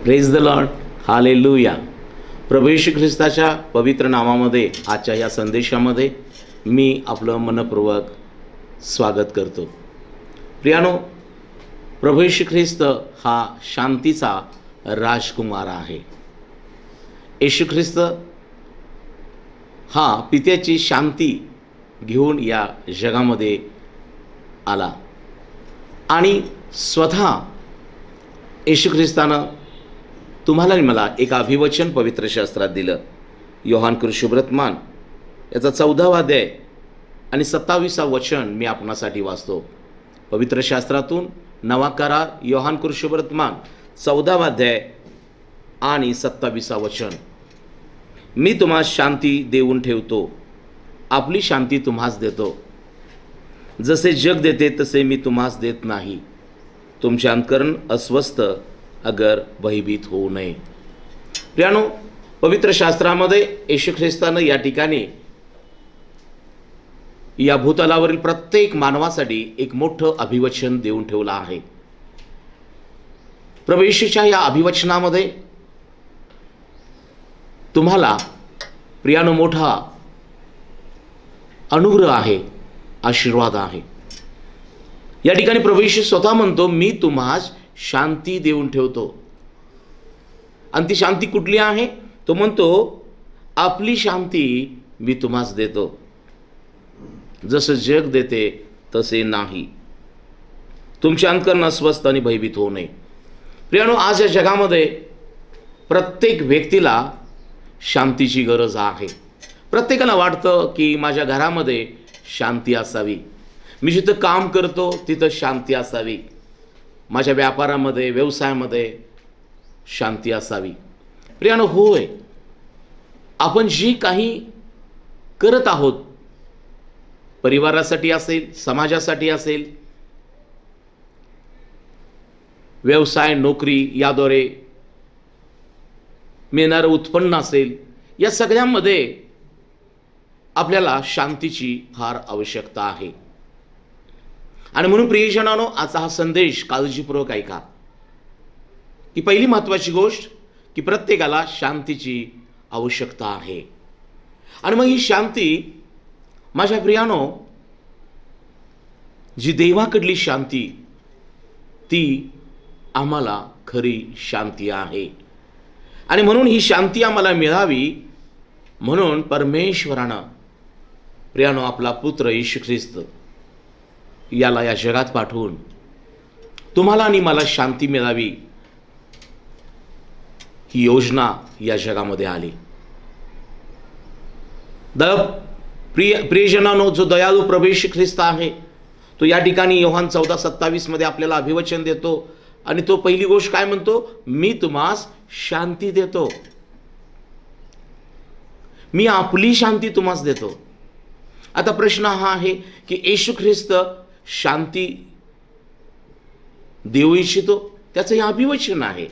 Praise the lord, hallelujah. प्रभू येशू ख्रिस्ताच्या पवित्र नावामध्ये आजच्या या संदेशामध्ये मी आपलं मनपूर्वक स्वागत करतो. प्रियानो, प्रभू येशू ख्रिस्त हा शांतीचा राजकुमार आहे. येशू ख्रिस्त हा पित्याची शांती घेऊन या जगामध्ये आला आणि स्वतः येशू ख्रिस्तानं तुम्हाला आणि मला एक अभिवचन पवित्र शास्त्रात दिलं. योहान कृष्णवर्तमान याचा 14वा अध्याय आणि 27वा वचन मी आपणासाठी वाचतो. पवित्र शास्त्रातून नवा करार, योहान कृष्णवर्तमान 14वा अध्याय आणि 27वा वचन. मी तुम्हास शांती देऊन ठेवतो, आपली शांती तुम्हास देतो. जसे जग देते तसे मी तुम्हास देत नाही. तुमचे अंतःकरण अस्वस्थ अगर भयभीत होऊ नये. प्रियानो, पवित्र शास्त्रामध्ये येशू ख्रिस्तानं या ठिकाणी या भूतलावरील प्रत्येक मानवासाठी एक मोठं अभिवचन देऊन ठेवलं आहे. प्रभू येशूच्या या अभिवचनामध्ये तुम्हाला प्रियानो मोठा अनुग्रह आहे, आशीर्वाद आहे. या ठिकाणी प्रभू येशू स्वतः म्हणतो, मी तुम्हास शांती देऊन ठेवतो. आणि ती शांती कुठली आहे? तो म्हणतो, आपली शांती मी तुम्हास देतो. जसं जग देते तसे नाही. तुमचे अंतःकरण अस्वस्थ आणि भयभीत होऊ नये. प्रियानो, आज या जगामध्ये प्रत्येक व्यक्तीला शांतीची गरज आहे. प्रत्येकाला वाटतं की माझ्या घरामध्ये शांती असावी, मी जिथं काम करतो तिथं शांती असावी, माझ्या व्यापारामध्ये व्यवसायामध्ये शांती असावी. प्रियानो, होय, आपण जी काही करत आहोत, परिवारासाठी असेल, समाजासाठी असेल, व्यवसाय, नोकरी याद्वारे मिळणारं उत्पन्न असेल, या सगळ्यांमध्ये आपल्याला शांतीची फार आवश्यकता आहे. आणि म्हणून प्रियजनांनो, आजचा हा संदेश काळजीपूर्वक ऐका. ही पहिली महत्त्वाची गोष्ट की प्रत्येकाला शांतीची आवश्यकता आहे. आणि मग ही शांती, माझ्या प्रियानो, जी देवाकडली शांती, ती आम्हाला खरी शांती आहे. आणि म्हणून ही शांती आम्हाला मिळावी म्हणून परमेश्वरानं प्रियानो आपला पुत्र येशू ख्रिस्त याला या जगात पाठवून तुम्हाला आणि मला शांती मिळावी ही योजना या जगामध्ये आली. प्रियजनांनो, जो दयाळू प्रभू येशू ख्रिस्त आहे, तो या ठिकाणी योहान 14:27 मध्ये आपल्याला अभिवचन देतो. आणि तो पहिली गोष्ट काय म्हणतो? मी तुम्हास शांती देतो, मी आपली शांती तुम्हास देतो. आता प्रश्न हा आहे की येशू ख्रिस्त शांती देऊ इच्छितो, त्याचं हे अभिवचन आहे.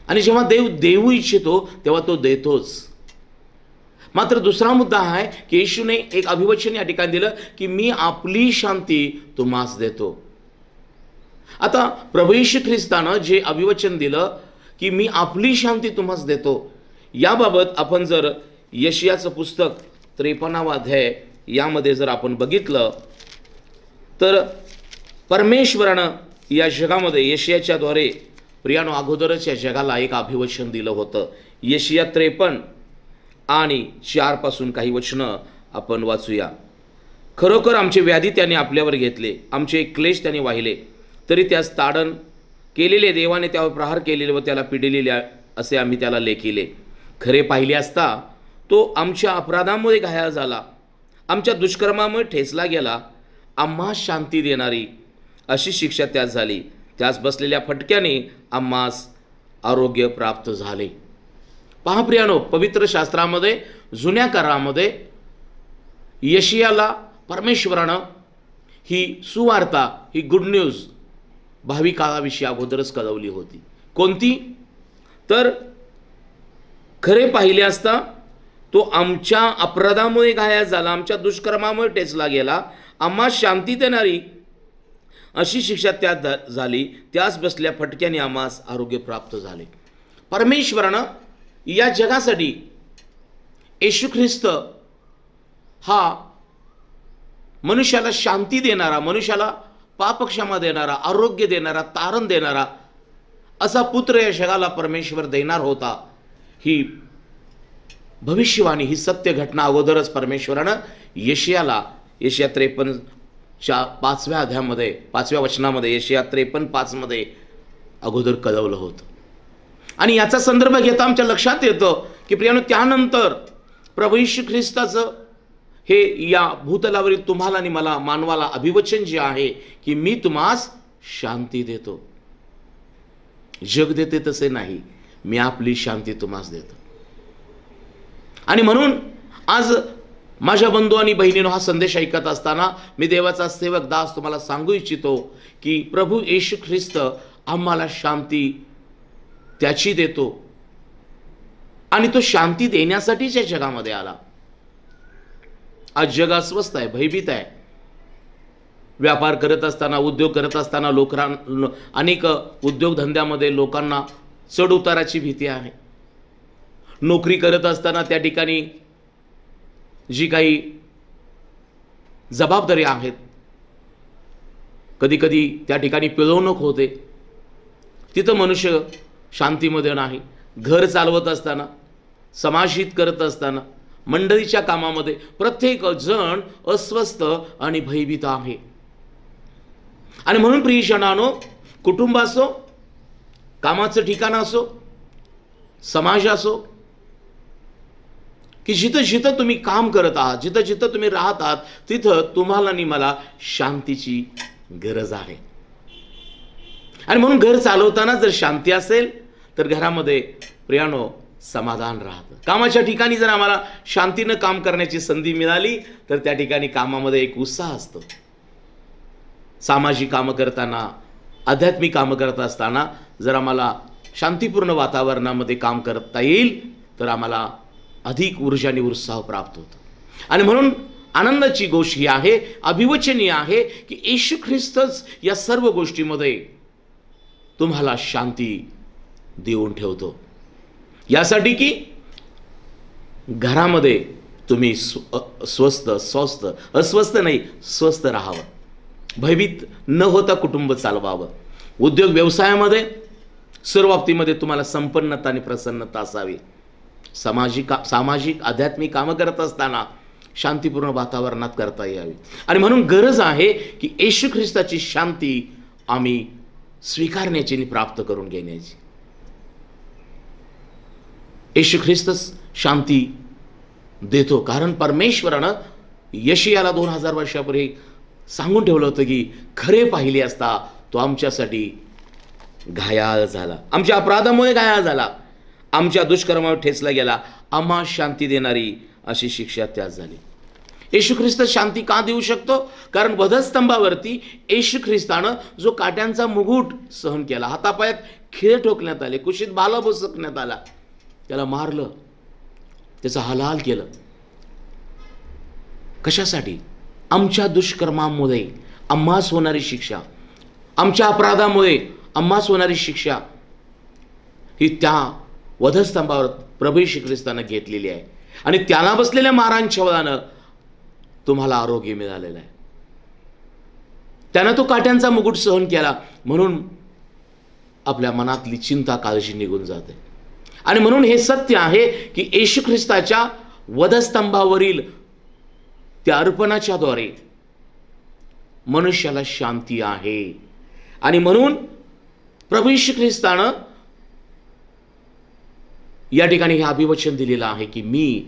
आणि जेव्हा देव देऊ इच्छितो तेव्हा तो देतोच. मात्र दुसरा मुद्दा आहे की येशूने एक अभिवचन या ठिकाणी दिलं की मी आपली शांती तुम्हास देतो. आता प्रभू येशू ख्रिस्तानं जे अभिवचन दिलं की मी आपली शांती तुम्हास देतो, याबाबत आपण जर यशायाचं पुस्तक 53वा अध्याय यामध्ये जर आपण बघितलं तर परमेश्वरानं या जगामध्ये यशायाच्या द्वारे प्रियानो अगोदरच या जगाला एक अभिवचन दिलं होतं. यशाया 53 आणि 4 पासून काही वचनं आपण वाचूया. खरोखर आमचे व्याधी त्याने आपल्यावर घेतले, आमचे क्लेश त्याने वाहिले, तरी त्यास ताडण केलेले, देवाने त्यावर प्रहार केलेले व त्याला पिडलेले असे आम्ही त्याला लेखिले. खरे पाहिले असता तो आमच्या अपराधामुळे घायाळ झाला, आमच्या दुष्कर्मामुळे ठेचला गेला. आम्हास शांती देणारी अशी शिक्षा त्यास झाली, त्यास बसलेल्या फटक्याने आम्हास आरोग्य प्राप्त झाले. पहा प्रियानो, पवित्र शास्त्रामध्ये, जुन्या करारामध्ये यशायाला परमेश्वरानं ही सुवार्ता, ही गुड न्यूज भावी काळाविषयी अगोदरच कळवली होती. कोणती? तर खरे पाहिले असता तो आमच्या अपराधामुळे घायाळ झाला, आमच्या दुष्कर्मामुळे ठेचला गेला, आम्हा शांती देणारी अशी शिक्षा त्यात झाली, त्यास बसल्या फटक्याने आम्हास आरोग्य प्राप्त झाले. परमेश्वरानं या जगासाठी येशू ख्रिस्त हा मनुष्याला शांती देणारा, मनुष्याला पापक्षमा देणारा, आरोग्य देणारा, तारण देणारा असा पुत्र या जगाला परमेश्वर देणार होता. ही भविष्यवाणी, ही सत्य घटना अगोदरच परमेश्वरानं यशायाला, यशाया 53च्या 5व्या अध्यायामध्ये 5व्या वचनामध्ये, यशाया 53:5 मध्ये अगोदर कळवलं होतं. आणि याचा संदर्भ घेता आमच्या लक्षात येतं की प्रियानो, त्यानंतर प्रभू येशू ख्रिस्ताचं हे या भूतलावरील तुम्हाला आणि मला, मानवाला अभिवचन जे आहे की मी तुम्हास शांती देतो. जग देते तसे नाही, मी आपली शांती तुम्हास देतो. आणि म्हणून आज माझ्या बंधू आणि बहिणींनो, हा संदेश ऐकत असताना मी देवाचा सेवक दास तुम्हाला सांगू इच्छितो की प्रभू येशू ख्रिस्त आम्हाला शांती त्याची देतो आणि तो शांती देण्यासाठीच या जगामध्ये आला. आज जग अस्वस्थ आहे, भयभीत आहे. व्यापार करत असताना, उद्योग करत असताना अनेक उद्योगधंद्यामध्ये लोकांना चढ उताराची भीती आहे. नोकरी करत असताना त्या ठिकाणी जी काही जबाबदारी आहेत, कधी कधी त्या ठिकाणी पिळवणूक होते, तिथं मनुष्य शांतीमध्ये नाही. घर चालवत असताना, समाजहित करत असताना, मंडळीच्या कामामध्ये प्रत्येक जण अस्वस्थ आणि भयभीत आहे. आणि म्हणून प्रियजनांनो, कुटुंब असो, कामाचं ठिकाण असो, समाज असो, की जिथं जिथं तुम्ही काम करत आहात, जिथं जिथं तुम्ही राहत आहात, तिथं तुम्हाला आणि मला शांतीची गरज आहे. आणि म्हणून घर चालवताना जर शांती असेल तर घरामध्ये प्रियानो समाधान राहतं. कामाच्या ठिकाणी जर आम्हाला शांतीनं काम करण्याची संधी मिळाली तर त्या ठिकाणी कामामध्ये एक उत्साह असतो. सामाजिक कामं करताना, आध्यात्मिक कामं करत असताना जर आम्हाला शांतीपूर्ण वातावरणामध्ये काम करता येईल तर आम्हाला अधिक ऊर्जा आणि उत्साह प्राप्त होतो. आणि म्हणून आनंदाची गोष्ट ही आहे, अभिवचनीय आहे की येशू ख्रिस्तच या सर्व गोष्टीमध्ये तुम्हाला शांती देऊन ठेवतो. यासाठी की घरामध्ये तुम्ही अस्वस्थ नाही, स्वस्थ राहावं, भयभीत न होता कुटुंब चालवावं. उद्योग व्यवसायामध्ये सर्व बाबतीमध्ये तुम्हाला संपन्नता आणि प्रसन्नता असावी. सामाजिक आध्यात्मिक कामं करत असताना शांतीपूर्ण वातावरणात करता यावी. आणि म्हणून गरज आहे की येशू ख्रिस्ताची शांती आम्ही स्वीकारण्याची आणि प्राप्त करून घेण्याची. येशू ख्रिस्तच शांती देतो, कारण परमेश्वरानं यशायाला 2000 वर्षापूर्वी सांगून ठेवलं होतं की खरे पाहिले असता तो आमच्यासाठी घायाळ झाला, आमच्या अपराधामुळे घायाळ झाला, आमच्या दुष्कर्मावर ठेचला गेला, आम्हा शांती देणारी अशी शिक्षा त्यास झाली. येशू ख्रिस्त शांती का देऊ शकतो? कारण वधस्तंभावरती येशू ख्रिस्तानं जो काट्यांचा मुकुट सहन केला, हातापायात खिळे ठोकण्यात आले, कुशीत भाला बसवण्यात आला, त्याला मारलं, त्याचा हालहाल केलं. कशासाठी? आमच्या दुष्कर्मामुळे आम्हास होणारी शिक्षा, आमच्या अपराधामुळे आम्हास होणारी शिक्षा ही त्या वधस्तंभावर प्रभू येशू ख्रिस्तानं घेतलेली आहे. आणि त्याला बसलेल्या मारांच्या बळानं तुम्हाला आरोग्य मिळालेलं आहे. त्यानं तो काट्यांचा मुकुट सहन केला, म्हणून आपल्या मनातली चिंता, काळजी निघून जाते. आणि म्हणून हे सत्य आहे की येशू ख्रिस्ताच्या वधस्तंभावरील त्या अर्पणाच्याद्वारे मनुष्याला शांती आहे. आणि म्हणून प्रभू येशू ख्रिस्तानं या ठिकाणी हे अभिवचन दिलेलं आहे की मी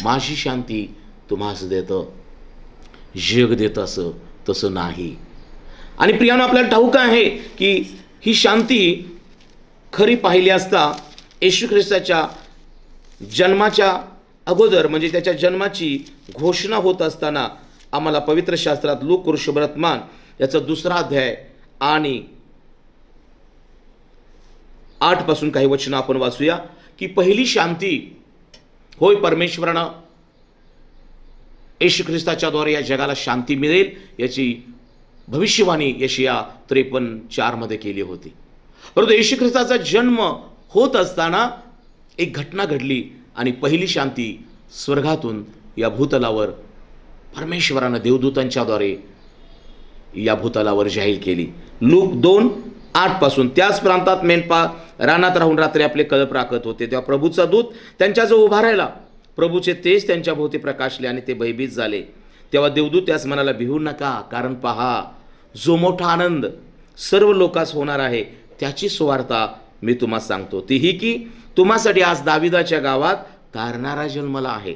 माझी शांती तुम्हास देतो, जग देत असं तसं नाही. आणि प्रियानो, आपल्याला ठाऊक आहे की ही शांती खरी पाहिली असता येशू ख्रिस्ताच्या जन्माच्या अगोदर, म्हणजे त्याच्या जन्माची घोषणा होत असताना आम्हाला पवित्र शास्त्रात लूक शुभवर्तमान याचा 2रा अध्याय आणि 8 पासून काही वचनं आपण वाचूया की पहिली शांती होय, परमेश्वरानं येशू ख्रिस्ताच्या द्वारे या जगाला शांती मिळेल याची भविष्यवाणी यशाया 53:4 मध्ये केली होती. परंतु येशू ख्रिस्ताचा जन्म होत असताना एक घटना घडली आणि पहिली शांती स्वर्गातून या भूतलावर परमेश्वरानं देवदूतांच्याद्वारे या भूतलावर जाहीर केली. लूक 2:8 पासून, त्याच प्रांतात मेंढपाळ रानात राहून रात्री आपले कळप राखत होते, तेव्हा प्रभूचा दूत त्यांच्याजवळ उभा राहिला. प्रभूचे तेज त्यांच्या भोवती प्रकाशले आणि ते भयभीत झाले. तेव्हा देवदूत त्यास म्हणाला, भिवू नका, कारण पहा, जो मोठा आनंद सर्व लोकांस होणार आहे त्याची सुवार्ता मी तुम्हाला सांगतो. ती ही की तुम्हासाठी आज दाविदाच्या गावात तारणारा जन्मला आहे,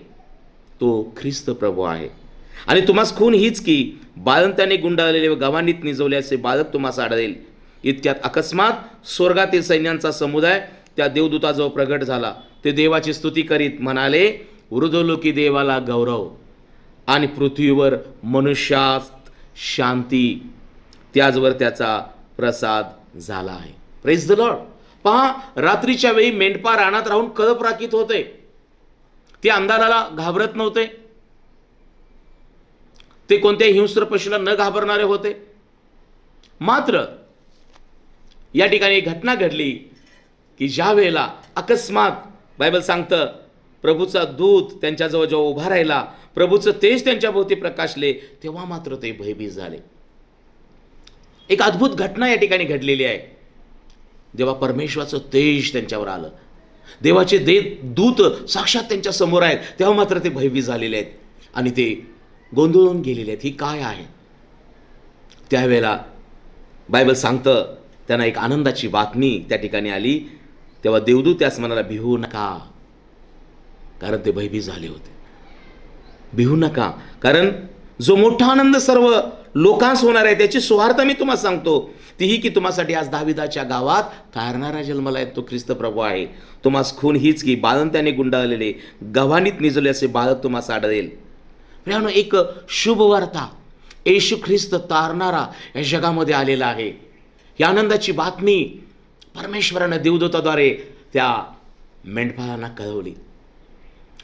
तो ख्रिस्त प्रभू आहे. आणि तुम्हास खून हीच की बाळंत्याने गुंडाळलेले व गव्हाणीत निजवले असे बालक तुम्हास आढळेल. इतक्यात अकस्मात स्वर्गातील सैन्यांचा समुदाय त्या देवदूताजवळ प्रगट झाला. ते देवाची स्तुती करीत म्हणाले, ऊर्ध्वलोकी देवाला गौरव आणि पृथ्वीवर मनुष्यात शांती, त्याचवर त्याचा प्रसाद झाला आहे. Praise the Lord. पहा, रात्रीच्या वेळी मेंढपाळ रानात राहून कळप राखीत होते. ते अंधाराला घाबरत नव्हते. ते कोणत्याही हिंस्र पशूला न घाबरणारे होते. मात्र या ठिकाणी एक घटना घडली की ज्या वेळेला अकस्मात बायबल सांगतं प्रभूचा दूत त्यांच्याजवळ जेव्हा उभा राहिला, प्रभूचं तेज त्यांच्या भोवती प्रकाशले, तेव्हा मात्र ते भयभीत झाले. एक अद्भुत घटना या ठिकाणी घडलेली आहे. जेव्हा परमेश्वराचं तेज त्यांच्यावर आलं, देवाचे दूत साक्षात त्यांच्या समोर आहेत, तेव्हा मात्र ते भयभीत झालेले आहेत आणि ते गोंधळून गेलेले आहेत. ही काय आहे? त्यावेळेला बायबल सांगतं त्यांना एक आनंदाची बातमी त्या ठिकाणी आली. तेव्हा देवदूत त्यास म्हणाला, भिवू नका, कारण ते भयभीत झाले होते. भिवू नका, कारण जो मोठा आनंद सर्व लोकांस होणार आहे त्याची सुवार्ता मी तुम्हाला सांगतो. तीही की तुम्हासाठी आज दाविदाच्या गावात तारणारा जन्मला आहे, तो ख्रिस्त प्रभू आहे. तुम्हास खून हीच की बाळंत्याने गुंडाळलेले गव्हाणीत निजवले असे बालक तुम्हास आढळेल. प्रियानो, एक शुभ वार्ता येशू ख्रिस्त तारणारा या जगामध्ये आलेला आहे. या आनंदाची बातमी परमेश्वरानं देवदूताद्वारे त्या मेंढपाळांना कळवली.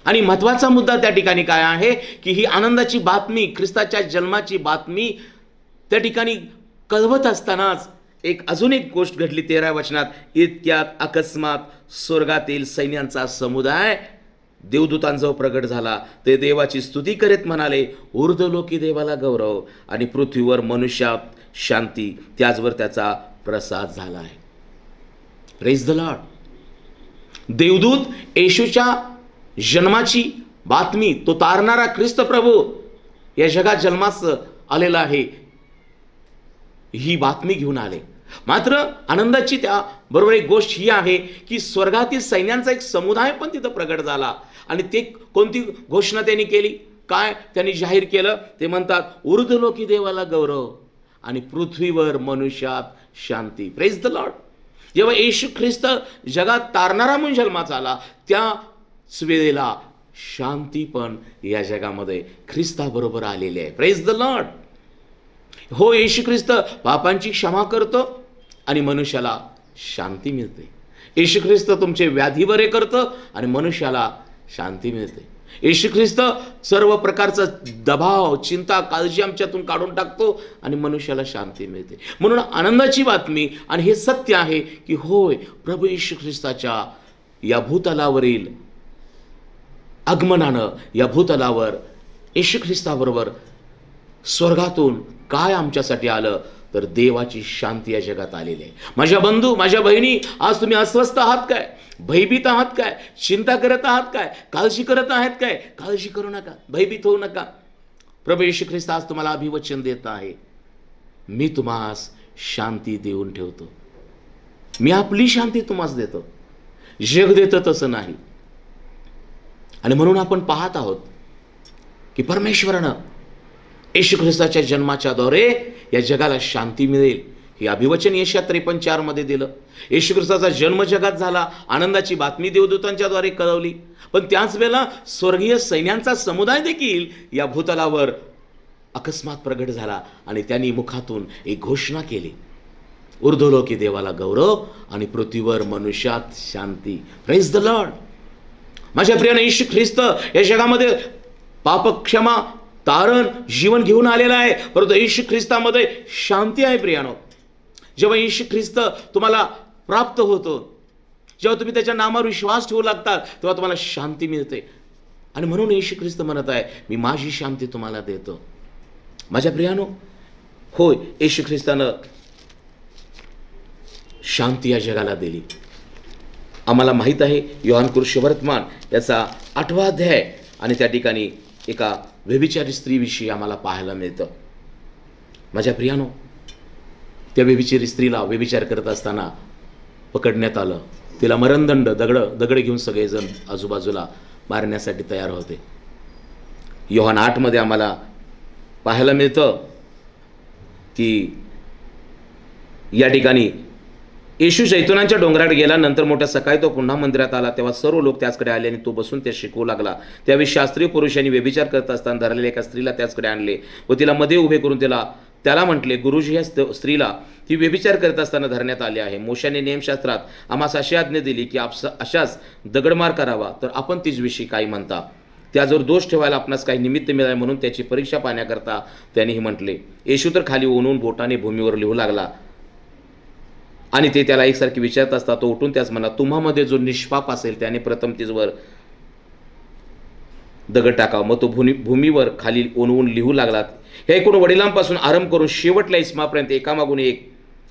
आणि महत्त्वाचा मुद्दा त्या ठिकाणी काय आहे की ही आनंदाची बातमी, ख्रिस्ताच्या जन्माची बातमी त्या ठिकाणी कळवत असतानाच अजून एक गोष्ट घडली 13व्या वचनात. इतक्यात अकस्मात स्वर्गातील सैन्यांचा समुदाय देवदूतांजवळ प्रगट झाला. ते देवाची स्तुती करीत म्हणाले, ऊर्ध्वलोकी देवाला गौरव आणि पृथ्वीवर मनुष्यात शांती, त्याचवर त्याचा प्रसाद झाला आहे. Praise the Lord. देवदूत येशूच्या जन्माची बातमी, तो तारणारा ख्रिस्त प्रभू या जगात जन्मास आलेला आहे, ही बातमी घेऊन आले. मात्र आनंदाची त्या बरोबर एक गोष्ट ही आहे की स्वर्गातील सैन्यांचा एक समुदाय पण तिथं प्रगट झाला. आणि ते कोणती घोषणा त्यांनी केली, काय त्यांनी जाहीर केलं? ते म्हणतात, ऊर्ध्वलोकी देवाला गौरव आणि पृथ्वीवर मनुष्यात शांती. Praise the lord. जेव्हा येशू ख्रिस्त जगात तारणारा म्हणून जन्माचा आला, त्याच वेळेला शांती पण या जगामध्ये ख्रिस्ताबरोबर आलेली आहे. Praise the Lord. हो, येशू ख्रिस्त पापांची क्षमा करतो आणि मनुष्याला शांती मिळते. येशू ख्रिस्त तुमचे व्याधी बरे करतं आणि मनुष्याला शांती मिळते. येशू ख्रिस्त सर्व प्रकारचा दबाव, चिंता, काळजी आमच्यातून काढून टाकतो आणि मनुष्याला शांती मिळते. म्हणून आनंदाची बातमी आणि हे सत्य आहे की होय, प्रभू येशू ख्रिस्ताच्या या भूतलावरील आगमनानं या भूतलावर येशू ख्रिस्ताबरोबर स्वर्गातून काय आमच्यासाठी आलं तर देवाची शांती या जगात आलेली आहे. माझ्या बंधू, माझ्या बहिणी, आज तुम्ही अस्वस्थ आहात काय? भयभीत आहात काय? चिंता करत आहात काय? काळजी करत आहात काय? काळजी करू नका, भयभीत होऊ नका. प्रभू येशू ख्रिस्त आज तुम्हाला अभिवचन देत आहे, मी तुम्हास शांती देऊन ठेवतो. मी आपली शांती तुम्हास देतो, जग देतं तसं नाही. आणि म्हणून आपण पाहत आहोत की परमेश्वरानं येशू ख्रिस्ताच्या जन्माच्या द्वारे या जगाला शांती मिळेल. हे अभिवचन यशाया 53:4 मध्ये दिलं. येशू ख्रिस्ताचा जन्म जगात झाला, आनंदाची बातमी देवदूतांच्या द्वारे कळवली. पण त्याच वेळेला स्वर्गीय सैन्यांचा समुदाय देखील या भूतलावर अकस्मात प्रगट झाला आणि त्यांनी मुखातून एक घोषणा केली, ऊर्ध्वलोकी देवाला गौरव आणि पृथ्वीवर मनुष्यात शांती. Praise the lord. माझ्या प्रियाने, येशू ख्रिस्त या जगामध्ये पापक्षमा तारण जीवन घेऊन आलेला आहे, परंतु येशू ख्रिस्तामध्ये शांती आहे प्रियानो. जेव्हा येशू ख्रिस्त तुम्हाला प्राप्त होतो, जेव्हा तुम्ही त्याच्या नामावर विश्वास ठेवू लागतात, तेव्हा तुम्हाला शांती मिळते. आणि म्हणून येशू ख्रिस्त म्हणत आहे, मी माझी शांती तुम्हाला देतो. माझ्या प्रियानो, होय, येशू ख्रिस्तानं शांती या जगाला दिली. आम्हाला माहीत आहे योहान सुवर्तमान याचा 8वा अध्याय, आणि त्या ठिकाणी एका व्यभिचारी स्त्रीविषयी आम्हाला पाहायला मिळतं. माझ्या प्रियानो, त्या व्यभिचारी स्त्रीला व्यभिचार करत असताना पकडण्यात आलं. तिला मरणदंड, दगड घेऊन सगळेजण आजूबाजूला मारण्यासाठी तयार होते. योहान 8 मध्ये आम्हाला पाहायला मिळतं की या ठिकाणी येशू जैतुनांच्या डोंगरात गेला. नंतर मोठ्या सकाळी तो पुन्हा मंदिरात आला, तेव्हा सर्व लोक त्याचकडे आले आणि तो बसून ते शिकवू लागला. त्यावेळी शास्त्रीय पुरुषांनी व्यभिचार करत असताना धरलेल्या एका स्त्रीला त्याचकडे आणले व तिला मध्ये उभे करून त्याला म्हटले, गुरुजी, या स्त्रीला ती व्यभिचार करत असताना धरण्यात आले आहे. मोशाने नियमशास्त्रात आम्हास अशी आज्ञा दिली की अशाच दगडमार करावा, तर आपण तिच्याविषयी काय म्हणता? त्याजवळ दोष ठेवायला आपणास काही निमित्त मिळाले म्हणून त्याची परीक्षा पाहण्याकरता त्यांनी म्हटले. येशू तर खाली ओनून बोटाने भूमीवर लिहू लागला, आणि ते त्याला एकसारखे विचारत असता तो उठून त्याच म्हणला, तुम्हामध्ये जो निष्पाप असेल त्याने प्रथम तिजवर दगड टाकावा. मग तो भूमीवर खाली ओनवून लिहू लागला. हे ऐकून वडिलांपासून आरंभ करून शेवटल्या इस्मापर्यंत एकामागून एक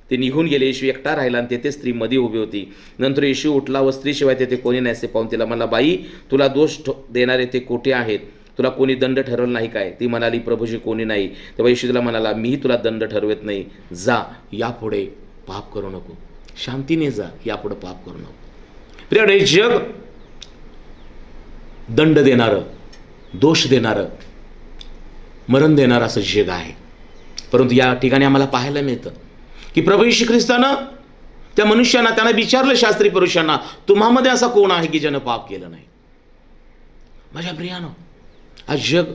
ते निघून गेले. येशू एकटा राहिला आणि तेथे स्त्री मध्ये उभी होती. नंतर येशू उठला व स्त्रीशिवाय तेथे कोणी नाही असे पाहून तिला म्हणला, बाई, तुला दोष देणारे ते कोठे आहेत? तुला कोणी दंड ठरवलं नाही काय? ती म्हणाली, प्रभूजी, कोणी नाही. तेव्हा येशू तिला म्हणाला, मीही तुला दंड ठरवत नाही. जा, यापुढे पाप करू नको. शांतीने जा, यापुढे पाप करू नको. प्रिय, जग दंड देणारं, दोष देणारं, मरण देणारं असं जग आहे. परंतु या ठिकाणी आम्हाला पाहायला मिळतं की प्रभू येशू ख्रिस्तानं त्या मनुष्यांना, त्यांना विचारलं, शास्त्री पुरुषांना, तुम्हामध्ये असा कोण आहे की ज्यानं पाप केलं नाही? माझ्या प्रियानो, आज जग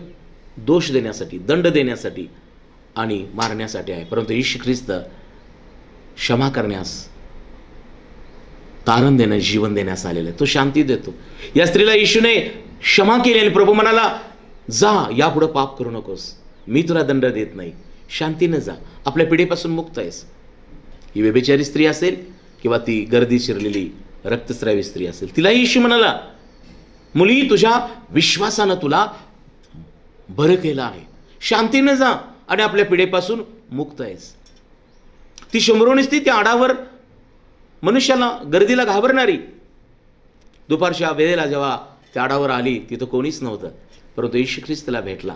दोष देण्यासाठी, दंड देण्यासाठी आणि मारण्यासाठी आहे, परंतु येशू ख्रिस्त क्षमा करण्यास, तारण देण्यास, जीवन देण्यास आलेला आहे. तो शांती देतो. या स्त्रीला येशूने क्षमा केली आणि प्रभू म्हणाला, जा, यापुढे पाप करू नकोस, मी तुला दंड देत नाही, शांतीने जा, आपल्या पिढीपासून मुक्त आहेस. ही व्यभिचारी स्त्री असेल किंवा ती गर्दी शिरलेली रक्तस्रावी स्त्री असेल, तिलाही येशू म्हणाला, मुली, तुझ्या विश्वासानं तुला बरं केलं आहे, शांतीने जा आणि आपल्या पिढीपासून मुक्त आहेस. ती शंभरोनी स्त्री त्या आडावर मनुष्याला, गर्दीला घाबरणारी, दुपारच्या वेळेला जेव्हा त्या आडावर आली, तिथं कोणीच नव्हतं, परंतु येशू ख्रिस्ताला भेटला.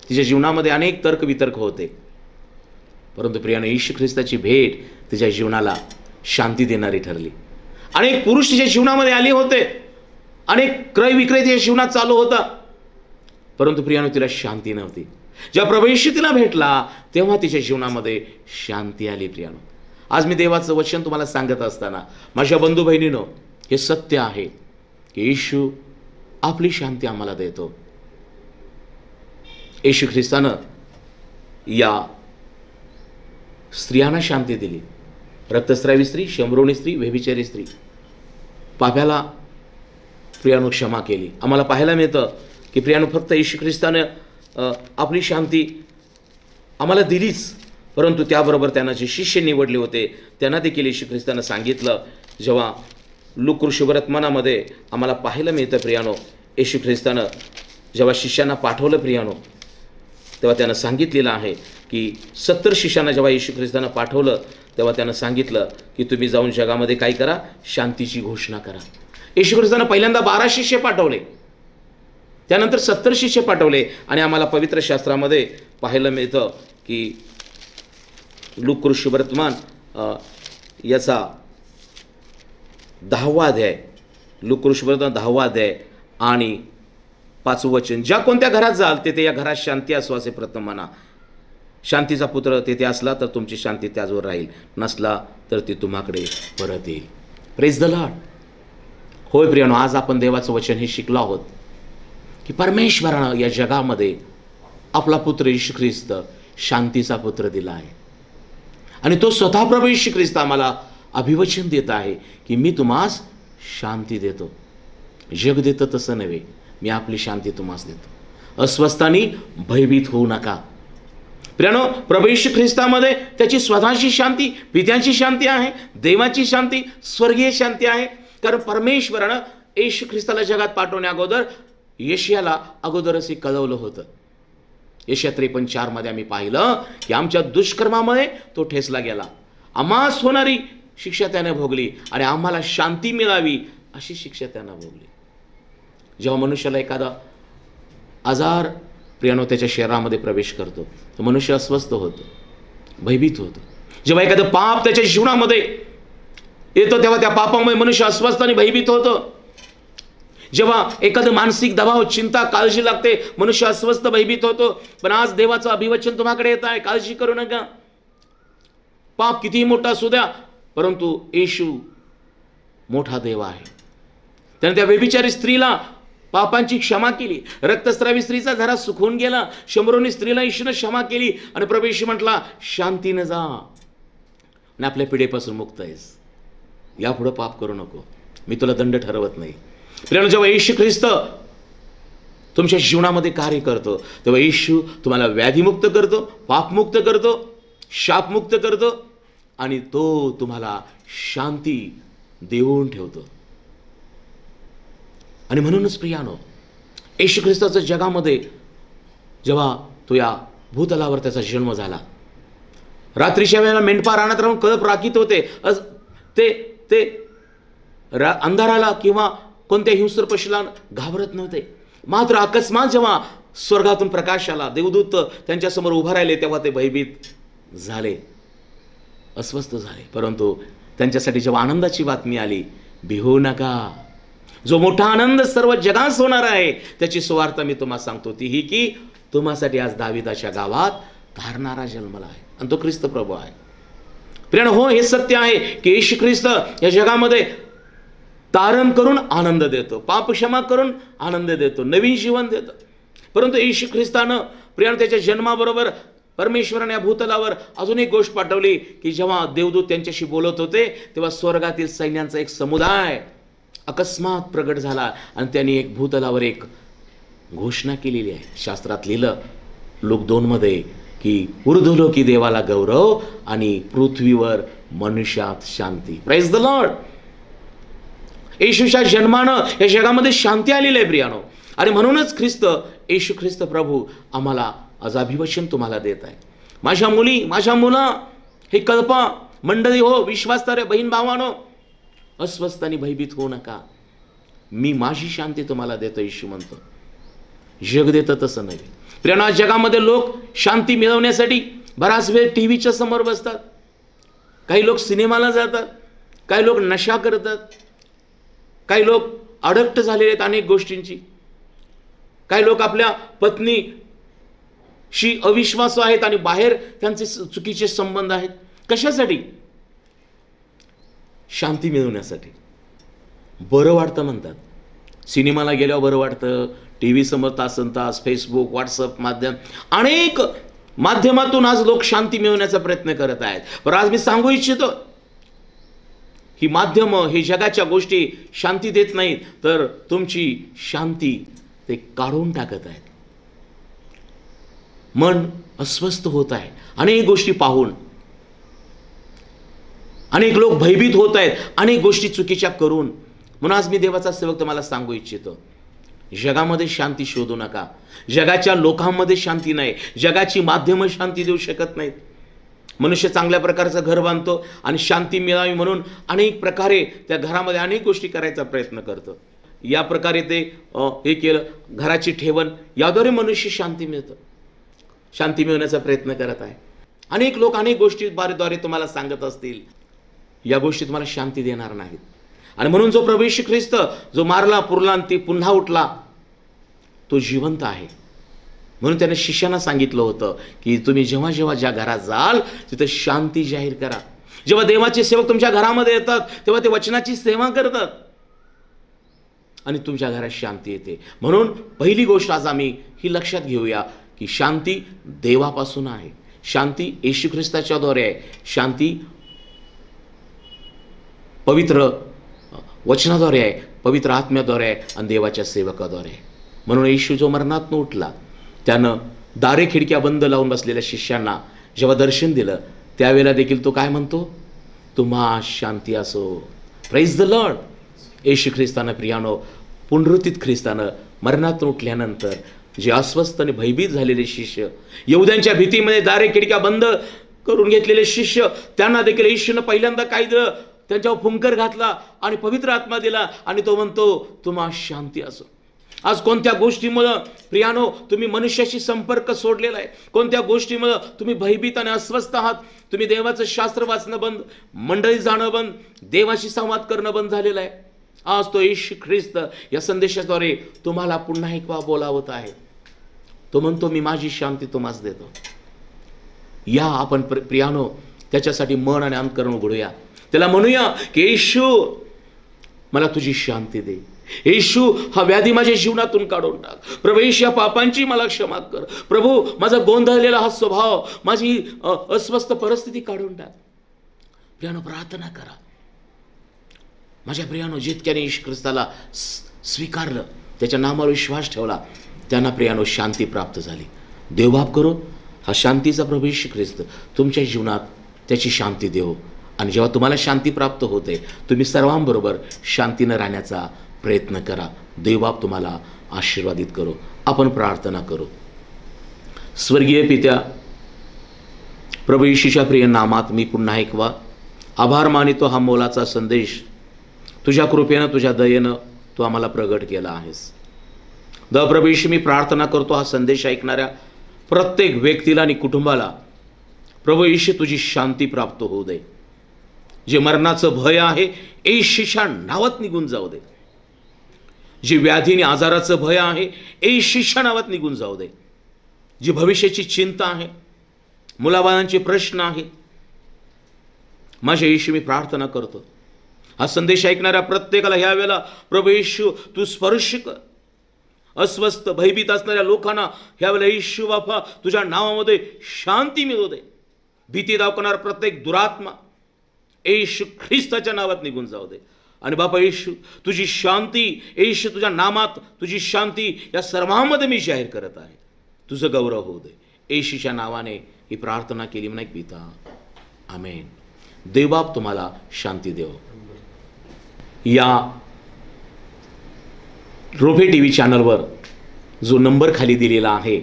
तिच्या जीवनामध्ये अनेक तर्कवितर्क होते, परंतु प्रियाने येशू ख्रिस्ताची भेट तिच्या जीवनाला शांती देणारी ठरली. अनेक पुरुष तिच्या जीवनामध्ये आले होते, अनेक क्रय विक्रय तिच्या जीवनात चालू होता, परंतु प्रियाने तिला शांती नव्हती. जेव्हा प्रभू येशू तिला भेटला, तेव्हा तिच्या जीवनामध्ये शांती आली. प्रियानो, आज मी देवाचं वचन तुम्हाला सांगत असताना, माझ्या बंधू बहिणीनो, हे सत्य आहे की येशू आपली शांती आम्हाला देतो. येशू ख्रिस्तानं या स्त्रियांना शांती दिली. रक्तस्रावी स्त्री, शंभरोणी स्त्री, व्यभिचारी स्त्री, पाप्याला प्रियानो क्षमा केली. आम्हाला पाहायला मिळतं की प्रियानो, फक्त येशू ख्रिस्तानं आपली शांती आम्हाला दिलीच, परंतु त्याबरोबर त्यांना जे शिष्य निवडले होते त्यांना देखील येशू ख्रिस्तानं सांगितलं. जेव्हा लूका सुवर्तमानामध्ये आम्हाला पाहायला मिळतं प्रियानो, येशू ख्रिस्तानं जेव्हा शिष्यांना पाठवलं प्रियानो, तेव्हा त्यानं सांगितलेलं आहे की 70 शिष्यांना जेव्हा येशू ख्रिस्तानं पाठवलं, तेव्हा त्यानं सांगितलं की तुम्ही जाऊन जगामध्ये काय करा? शांतीची घोषणा करा. येशू ख्रिस्तानं पहिल्यांदा 12 शिष्य पाठवले, त्यानंतर 70 शिष्य पाठवले. आणि आम्हाला पवित्र शास्त्रामध्ये पाहायला मिळतं की लूका सुवर्तमान याचा 10वा अध्याय, लूका सुवर्तमान 10वा अध्याय आणि 5वं वचन, ज्या कोणत्या घरात जाल तेथे या घरात शांती असो असे प्रथम म्हणा. शांतीचा पुत्र तेथे असला तर तुमची शांती त्याचवर राहील, नसला तर ती तुम्हाकडे परत येईल. Praise the Lord. होय प्रियानो, आज आपण देवाचं वचन हे शिकलो आहोत की परमेश्वरानं या जगामध्ये आपला पुत्र येशू ख्रिस्त शांतीचा पुत्र दिला आहे. आणि तो स्वतः प्रभू येशू ख्रिस्त आम्हाला अभिवचन देत आहे की मी तुम्हास शांती देतो. जग देतं तसं नव्हे, मी आपली शांती तुम्हास देतो. अस्वस्थानी भयभीत होऊ नका. प्रियानो, प्रभू येशू ख्रिस्तामध्ये त्याची स्वतःची शांती, पित्याची शांती आहे, देवाची शांती, स्वर्गीय शांती आहे. कारण परमेश्वरानं येशू ख्रिस्ताला जगात पाठवण्या अगोदर यशायाला अगोदरच हे कळवलं होतं. यशाया 53:4 मध्ये आम्ही पाहिलं की आमच्या दुष्कर्मामुळे तो ठेचला गेला, आम्हास होणारी शिक्षा त्याने भोगली आणि आम्हाला शांती मिळावी अशी शिक्षा त्यानं भोगली. जेव्हा मनुष्याला एखादा आजार प्रियानो त्याच्या शरीरामध्ये प्रवेश करतो तर मनुष्य अस्वस्थ होतो, भयभीत होतो. जेव्हा एखादं पाप त्याच्या जीवनामध्ये येतो तेव्हा त्या पापामुळे मनुष्य अस्वस्थ आणि भयभीत होतो. जेव्हा एखादं मानसिक दबाव, चिंता, काळजी लागते, मनुष्य अस्वस्थ भयभीत होतो. पण आज देवाचं अभिवचन तुम्हाकडे येत आहे, काळजी करू नका. पाप कितीही मोठा असू द्या, परंतु येशू मोठा देव आहे. त्याने त्या व्यभिचारी स्त्रीला पापांची क्षमा केली. रक्तस्रावी स्त्रीचा झरा सुकून गेला. शंभरोनी स्त्रीला येशूने क्षमा केली आणि प्रभू येशू म्हटला, शांतीने जा आणि आपल्या पिढेपासून मुक्त आहेस. यापुढे पाप करू नको, मी तुला दंड ठरवत नाही. प्रियानो, जेव्हा येशू ख्रिस्त तुमच्या जीवनामध्ये कार्य करतो तेव्हा येशू तुम्हाला व्याधीमुक्त करतो, पापमुक्त करतो, शापमुक्त करतो आणि तो तुम्हाला शांती देऊन ठेवतो. आणि म्हणूनच प्रियानो, येशू ख्रिस्ताच्या जगामध्ये जेव्हा तो या भूतलावर त्याचा जन्म झाला, रात्रीच्या वेळेला मेंढपाळ रानात राहून कळप राखीत होते. ते अंधाराला किंवा कोणत्या हिंस्र पशुला घाबरत नव्हते. मात्र अकस्मात जेव्हा स्वर्गातून प्रकाश आला, देवदूत त्यांच्यासमोर उभा राहिले, तेव्हा ते भयभीत झाले, अस्वस्थ झाले. परंतु त्यांच्यासाठी जेव्हा आनंदाची बातमी आली, भिवू नका, जो मोठा आनंद सर्व जगास होणार आहे त्याची सुवार्ता मी तुम्हाला सांगतो, ती ही की तुम्हासाठी आज दाविदाच्या गावात तारणारा जन्मला आहे आणि तो ख्रिस्त प्रभू आहे. प्रियानो, हो, हे सत्य आहे की येशू ख्रिस्त या जगामध्ये तारण करून आनंद देतो, पाप क्षमा करून आनंद देतो, नवीन जीवन देतो. परंतु येशू ख्रिस्तानं प्रियानो त्याच्या जन्माबरोबर परमेश्वराने या भूतलावर अजून एक गोष्ट पाठवली की जेव्हा देवदूत त्यांच्याशी बोलत होते तेव्हा स्वर्गातील सैन्यांचा एक समुदाय अकस्मात प्रगट झाला आणि त्यांनी एक भूतलावर एक घोषणा केलेली आहे. शास्त्रात लिहिलं लूक 2 मध्ये की ऊर्ध्वलोकी देवाला गौरव आणि पृथ्वीवर मनुष्यात शांती. Praise the lord. येशूच्या जन्मानं या जगामध्ये शांती आलेली आहे प्रियानो. आणि म्हणूनच येशू ख्रिस्त प्रभू आम्हाला आज अभिवचन तुम्हाला देत आहे. माझ्या मुली, माझ्या मुला, हे कल्पा मंडळी हो, विश्वासधारे बहीण भावानो, अस्वस्थ आणि भयभीत होऊ नका, मी माझी शांती तुम्हाला देतो. येशू म्हणतो, जग देतं तसं नाही. प्रियानो, आज जगामध्ये लोक शांती मिळवण्यासाठी बराच वेळ टीव्हीच्या समोर बसतात, काही लोक सिनेमाला जातात, काही लोक नशा करतात, काही लोक अडक्ट झालेले आहेत अनेक गोष्टींची, काही लोक आपल्या पत्नीशी अविश्वासू आहेत आणि बाहेर त्यांचे चुकीचे संबंध आहेत. कशासाठी? शांती मिळवण्यासाठी. बरं वाटतं म्हणतात, सिनेमाला गेल्यावर बरं वाटतं, टी व्ही समोर तासन तास, फेसबुक, व्हॉट्सअप माध्यम, अनेक माध्यमातून आज लोक शांती मिळवण्याचा प्रयत्न करत आहेत. पण आज मी सांगू इच्छितो, ही माध्यम, हे जगाच्या गोष्टी शांती देत नाहीत, तर तुमची शांती ते काढून टाकत आहेत. मन अस्वस्थ होत आहे अनेक गोष्टी पाहून, अनेक लोक भयभीत होत आहेत अनेक गोष्टी चुकीच्या करून. म्हणून आज मी देवाचा सेवक तुम्हाला सांगू इच्छितो, जगामध्ये शांती शोधू नका. जगाच्या लोकांमध्ये शांती नाही, जगाची माध्यमं शांती देऊ शकत नाहीत. मनुष्य चांगल्या प्रकारचं घर बांधतो आणि शांती मिळावी म्हणून अनेक प्रकारे त्या घरामध्ये अनेक गोष्टी करायचा प्रयत्न करतो. या प्रकारे ते हे केलं, घराची ठेवण, याद्वारे मनुष्य शांती मिळतं, शांती मिळवण्याचा प्रयत्न करत आहे. अनेक लोक अनेक गोष्टीद्वारे तुम्हाला सांगत असतील, या गोष्टी तुम्हाला शांती देणार नाहीत. आणि म्हणून जो प्रभू येशू ख्रिस्त जो मारला, पुरला आणि ते पुन्हा उठला, तो जिवंत आहे. म्हणून त्याने शिष्यांना सांगितलं होतं की तुम्ही जेव्हा जेव्हा ज्या घरात जाल तिथे शांती जाहीर करा. जेव्हा देवाचे सेवक तुमच्या घरामध्ये येतात तेव्हा ते वचनाची सेवा करतात आणि तुमच्या घरात शांती येते. म्हणून पहिली गोष्ट आज आम्ही ही लक्षात घेऊया की शांती देवापासून आहे, शांती येशू ख्रिस्ताच्या द्वारे आहे, शांती पवित्र वचनाद्वारे आहे, पवित्र आत्म्याद्वारे आहे आणि देवाच्या सेवकाद्वारे आहे. म्हणून येशू जो मरणातून उठला, त्यानं दारे खिडक्या बंद लावून बसलेल्या शिष्यांना जेव्हा दर्शन दिलं, त्यावेळेला देखील तो काय म्हणतो? तुम्हा शांती असो. Praise the lord. येशू ख्रिस्तानं प्रियानो, पुनरुत्थित ख्रिस्तानं मरणातून उठल्यानंतर जे अस्वस्थ आणि भयभीत झालेले शिष्य, यहुद्यांच्या भीतीमध्ये दारे खिडक्या बंद करून घेतलेले शिष्य, त्यांना देखील येशूनं पहिल्यांदा काय दिलं? त्यांच्यावर फुंकर घातला आणि पवित्र आत्मा दिला आणि तो म्हणतो तुम्हा शांती असो. आज कोणत्या गोष्टीमुळे प्रियानो तुम्ही मनुष्याशी संपर्क सोडलेला आहे? कोणत्या गोष्टीमुळे तुम्ही भयभीत आणि अस्वस्थ आहात? तुम्ही देवाचं शास्त्र वाचणं बंद, मंडळी जाणं बंद, देवाशी संवाद करणं बंद झालेलं आहे. आज तो येशू ख्रिस्त या संदेशाद्वारे तुम्हाला पुन्हा एक वेळा बोलावत आहे. तो म्हणतो मी माझी शांती तुम्हास देतो. या आपण प्रियानो त्याच्यासाठी मन आणि अंतकरण उघडूया. त्याला म्हणूया की येशू मला तुझी शांती दे. येशू हा व्याधी माझ्या जीवनातून काढून टाक. प्रभू येशू या पापांची मला क्षमा कर. प्रभू माझा गोंधळलेला हा स्वभाव, माझी अस्वस्थ परिस्थिती काढून टाक. प्रियानो प्रार्थना करा. माझ्या प्रियानो जितक्याने येशू ख्रिस्ताला स्वीकारलं, त्याच्या नामावर विश्वास ठेवला, त्यांना प्रियानो शांती प्राप्त झाली. देवबाप करो हा शांतीचा प्रभू येशू ख्रिस्त तुमच्या जीवनात त्याची शांती देव. आणि जेव्हा तुम्हाला शांती प्राप्त होते, तुम्ही सर्वांबरोबर शांतीनं राहण्याचा प्रयत्न करा. देवबाप तुम्हाला आशीर्वादित करो. आपण प्रार्थना करू. स्वर्गीय पित्या, प्रभू येशूच्या प्रिय नामात मी पुन्हा एकवा आभार मानितो. हा मोलाचा संदेश तुझ्या कृपेनं, तुझ्या दयेनं तू आम्हाला प्रगट केला आहेस. प्रभू येशू, मी प्रार्थना करतो हा संदेश ऐकणाऱ्या प्रत्येक व्यक्तीला आणि कुटुंबाला प्रभू येशू तुझी शांती प्राप्त होऊ दे. जे मरणाचं भय आहे येशूच्या नावात निघून जाऊ दे. जी व्याधीने आजाराचं भय आहे येशूच्या नावात निघून जाऊ दे. जी भविष्याची चिंता आहे, मुलाबाळांचे प्रश्न आहेत, माझ्या येशू मी प्रार्थना करतो हा संदेश ऐकणाऱ्या प्रत्येकाला ह्या वेळेला प्रभू येशू तू स्पर्श कर. अस्वस्थ भयभीत असणाऱ्या लोकांना ह्या वेळेला येशू बापा तुझ्या नावामध्ये शांती मिळू दे. भीती दाखवणारा प्रत्येक दुरात्मा येशू ख्रिस्ताच्या नावात निघून जाऊ दे. आणि बापा येशू तुझी शांती, येशू तुझ्या नामात तुझी शांती या सर्वांमध्ये मी जाहीर करत आहे. तुझं गौरव होऊ दे. येशूच्या नावाने ही प्रार्थना केली म्हणा पिता, आमेन. देवबाप तुम्हाला शांती देव. या रोफे टीव्ही चॅनलवर जो नंबर खाली दिलेला आहे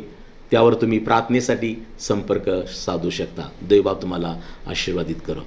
त्यावर तुम्ही प्रार्थनेसाठी संपर्क साधू शकता. देवबाप तुम्हाला आशीर्वादित करो.